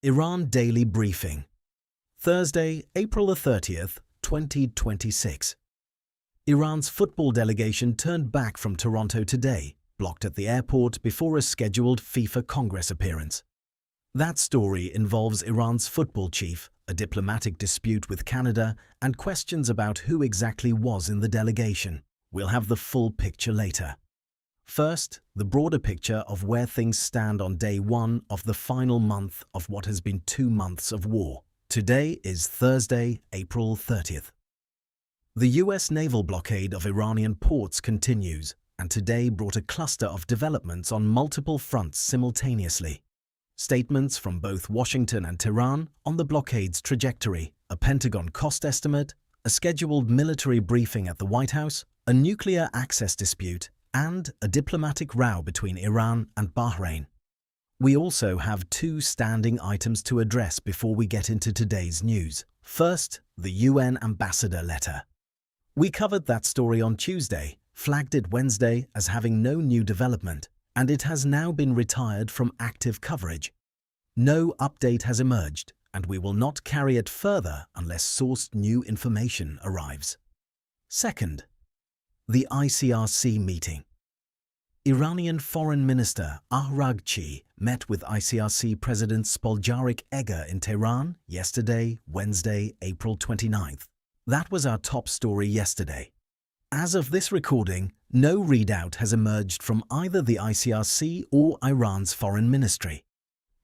Iran Daily Briefing. Thursday, April the 30th, 2026. Iran's football delegation turned back from Toronto today, blocked at the airport before a scheduled FIFA Congress appearance. That story involves Iran's football chief, a diplomatic dispute with Canada, and questions about who exactly was in the delegation. We'll have the full picture later. First, the broader picture of where things stand on day one of the final month of what has been 2 months of war. Today is Thursday, April 30th. The US naval blockade of Iranian ports continues, and today brought a cluster of developments on multiple fronts simultaneously. Statements from both Washington and Tehran on the blockade's trajectory, a Pentagon cost estimate, a scheduled military briefing at the White House, a nuclear access dispute, and a diplomatic row between Iran and Bahrain. We also have 2 standing items to address before we get into today's news. First, the UN ambassador letter. We covered that story on Tuesday, flagged it Wednesday as having no new development, and it has now been retired from active coverage. No update has emerged, and we will not carry it further unless sourced new information arrives. Second, the ICRC meeting. Iranian Foreign Minister Araghchi met with ICRC President Spoljarik Egger in Tehran yesterday, Wednesday, April 29th. That was our top story yesterday. As of this recording, no readout has emerged from either the ICRC or Iran's foreign ministry.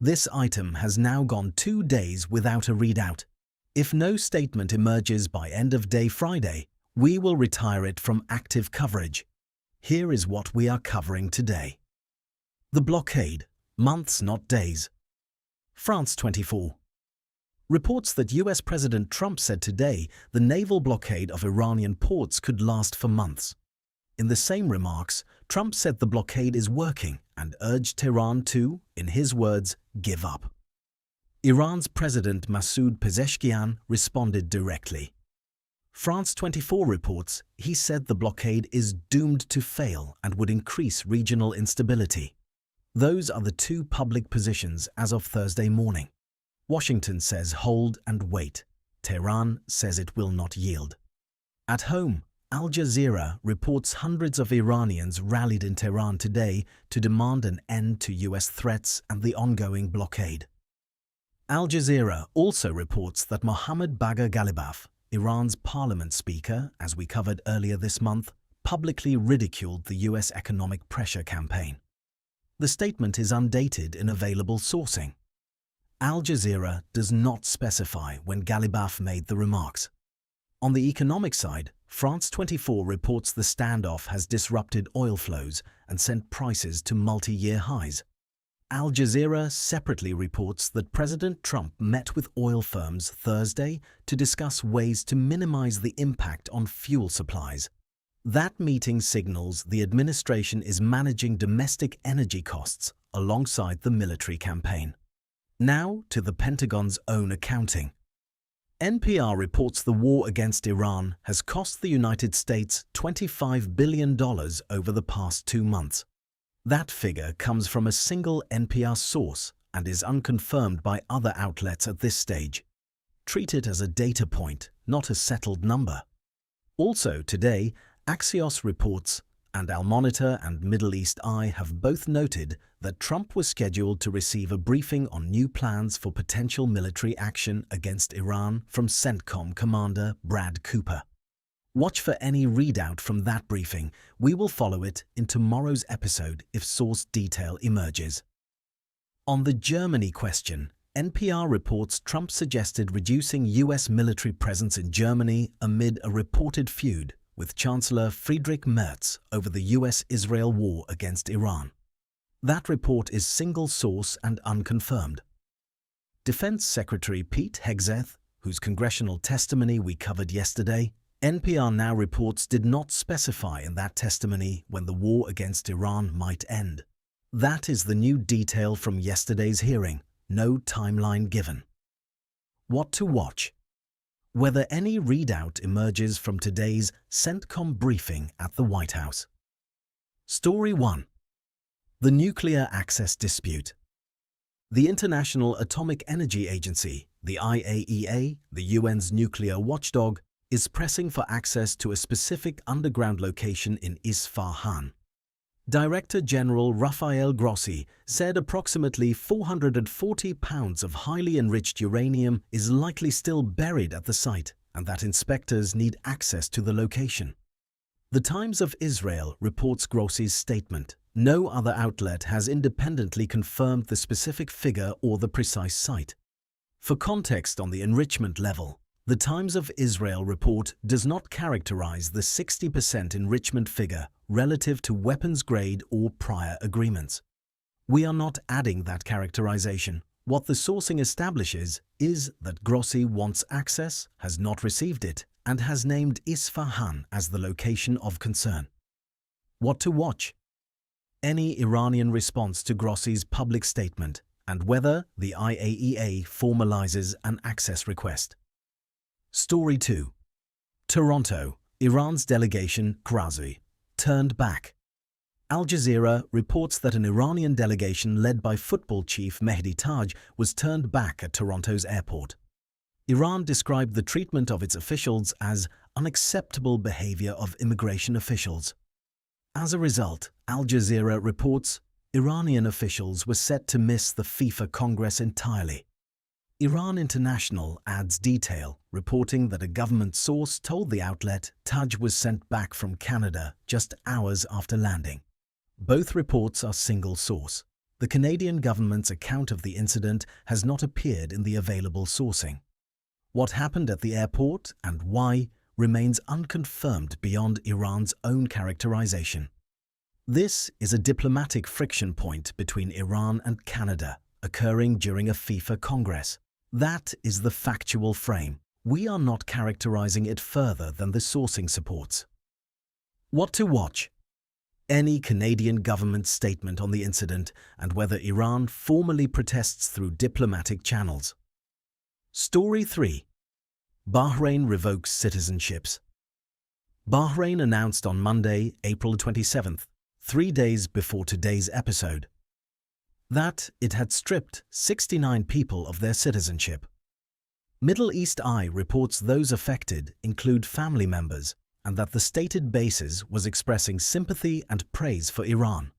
This item has now gone 2 days without a readout. If no statement emerges by end of day Friday, we will retire it from active coverage. Here is what we are covering today. The blockade, months not days. France 24. Reports that US President Trump said today the naval blockade of Iranian ports could last for months. In the same remarks, Trump said the blockade is working and urged Tehran to, in his words, give up. Iran's President Masoud Pezeshkian responded directly. France 24 reports he said the blockade is doomed to fail and would increase regional instability. Those are the 2 public positions as of Thursday morning. Washington says hold and wait. Tehran says it will not yield. At home, Al Jazeera reports hundreds of Iranians rallied in Tehran today to demand an end to US threats and the ongoing blockade. Al Jazeera also reports that Mohammad Bagher Ghalibaf, Iran's parliament speaker, as we covered earlier this month, publicly ridiculed the US economic pressure campaign. The statement is undated in available sourcing. Al Jazeera does not specify when Ghalibaf made the remarks. On the economic side, France 24 reports the standoff has disrupted oil flows and sent prices to multi-year highs. Al Jazeera separately reports that President Trump met with oil firms Thursday to discuss ways to minimize the impact on fuel supplies. That meeting signals the administration is managing domestic energy costs alongside the military campaign. Now to the Pentagon's own accounting. NPR reports the war against Iran has cost the United States $25 billion over the past 2 months. That figure comes from a single NPR source and is unconfirmed by other outlets at this stage. Treat it as a data point, not a settled number. Also today, Axios reports, and Al Monitor and Middle East Eye have both noted that Trump was scheduled to receive a briefing on new plans for potential military action against Iran from CENTCOM Commander Brad Cooper. Watch for any readout from that briefing. We will follow it in tomorrow's episode if source detail emerges. On the Germany question, NPR reports Trump suggested reducing US military presence in Germany amid a reported feud with Chancellor Friedrich Merz over the US-Israel war against Iran. That report is single source and unconfirmed. Defense Secretary Pete Hegseth, whose congressional testimony we covered yesterday, NPR now reports did not specify in that testimony when the war against Iran might end. That is the new detail from yesterday's hearing, no timeline given. What to watch? Whether any readout emerges from today's CENTCOM briefing at the White House. Story 1. The nuclear access dispute. The International Atomic Energy Agency, the IAEA, the UN's nuclear watchdog, is pressing for access to a specific underground location in Isfahan. Director General Rafael Grossi said approximately 440 pounds of highly enriched uranium is likely still buried at the site and that inspectors need access to the location. The Times of Israel reports Grossi's statement. No other outlet has independently confirmed the specific figure or the precise site. For context on the enrichment level, the Times of Israel report does not characterize the 60% enrichment figure relative to weapons-grade or prior agreements. We are not adding that characterization. What the sourcing establishes is that Grossi wants access, has not received it, and has named Isfahan as the location of concern. What to watch? Any Iranian response to Grossi's public statement and whether the IAEA formalizes an access request. Story 2. Toronto, Iran's delegation, Krazi, turned back. Al Jazeera reports that an Iranian delegation led by football chief Mehdi Taj was turned back at Toronto's airport. Iran described the treatment of its officials as unacceptable behavior of immigration officials. As a result, Al Jazeera reports Iranian officials were set to miss the FIFA Congress entirely. Iran International adds detail, reporting that a government source told the outlet Taj was sent back from Canada just hours after landing. Both reports are single source. The Canadian government's account of the incident has not appeared in the available sourcing. What happened at the airport and why remains unconfirmed beyond Iran's own characterization. This is a diplomatic friction point between Iran and Canada, occurring during a FIFA Congress. That is the factual frame. We are not characterizing it further than the sourcing supports. What to watch? Any Canadian government statement on the incident and whether Iran formally protests through diplomatic channels. Story 3. Bahrain revokes citizenships. Bahrain announced on Monday, April 27th, 3 days before today's episode, that it had stripped 69 people of their citizenship. Middle East Eye reports those affected include family members and that the stated basis was expressing sympathy and praise for Iran.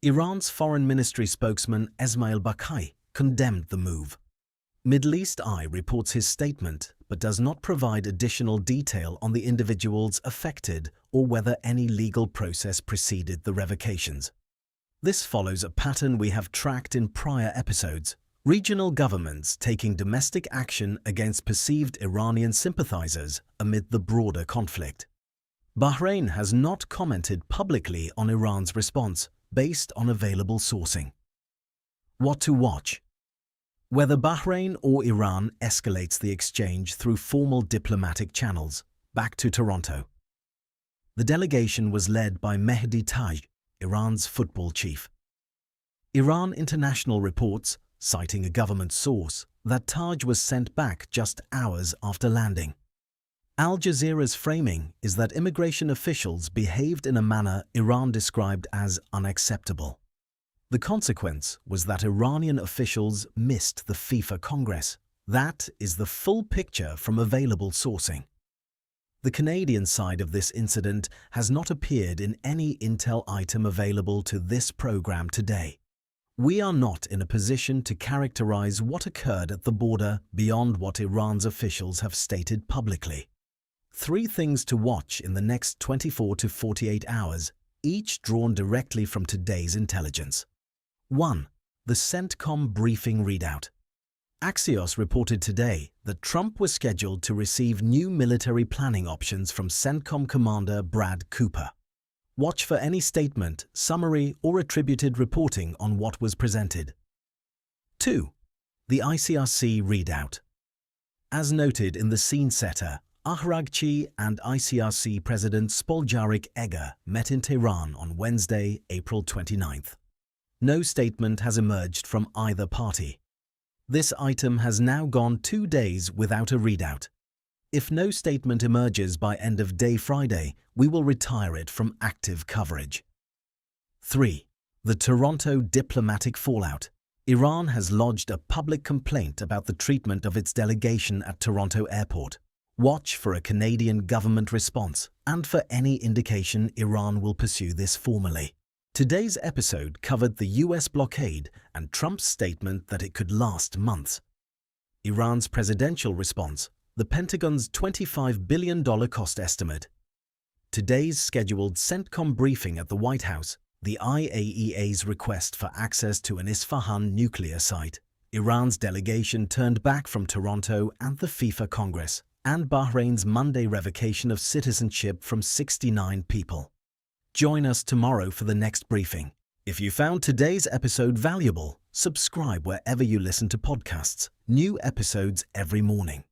Iran's Foreign Ministry spokesman Esmail Bakai condemned the move. Middle East Eye reports his statement but does not provide additional detail on the individuals affected or whether any legal process preceded the revocations. This follows a pattern we have tracked in prior episodes: regional governments taking domestic action against perceived Iranian sympathizers amid the broader conflict. Bahrain has not commented publicly on Iran's response based on available sourcing. What to watch? Whether Bahrain or Iran escalates the exchange through formal diplomatic channels. Back to Toronto. The delegation was led by Mehdi Taj, Iran's football chief. Iran International reports, citing a government source, that Taj was sent back just hours after landing. Al Jazeera's framing is that immigration officials behaved in a manner Iran described as unacceptable. The consequence was that Iranian officials missed the FIFA Congress. That is the full picture from available sourcing. The Canadian side of this incident has not appeared in any intel item available to this program today. We are not in a position to characterize what occurred at the border beyond what Iran's officials have stated publicly. 3 things to watch in the next 24 to 48 hours, each drawn directly from today's intelligence. 1. The CENTCOM briefing readout. Axios reported today that Trump was scheduled to receive new military planning options from CENTCOM Commander Brad Cooper. Watch for any statement, summary, or attributed reporting on what was presented. 2. The ICRC readout. As noted in the scene setter, Ahragchi and ICRC President Spoljarik Egger met in Tehran on Wednesday, April 29th. No statement has emerged from either party. This item has now gone 2 days without a readout. If no statement emerges by end of day Friday, we will retire it from active coverage. 3. The Toronto diplomatic fallout. Iran has lodged a public complaint about the treatment of its delegation at Toronto Airport. Watch for a Canadian government response and for any indication Iran will pursue this formally. Today's episode covered the US blockade and Trump's statement that it could last months. Iran's presidential response, the Pentagon's $25 billion cost estimate. Today's scheduled CENTCOM briefing at the White House, the IAEA's request for access to an Isfahan nuclear site, Iran's delegation turned back from Toronto and the FIFA Congress, and Bahrain's Monday revocation of citizenship from 69 people. Join us tomorrow for the next briefing. If you found today's episode valuable, subscribe wherever you listen to podcasts. New episodes every morning.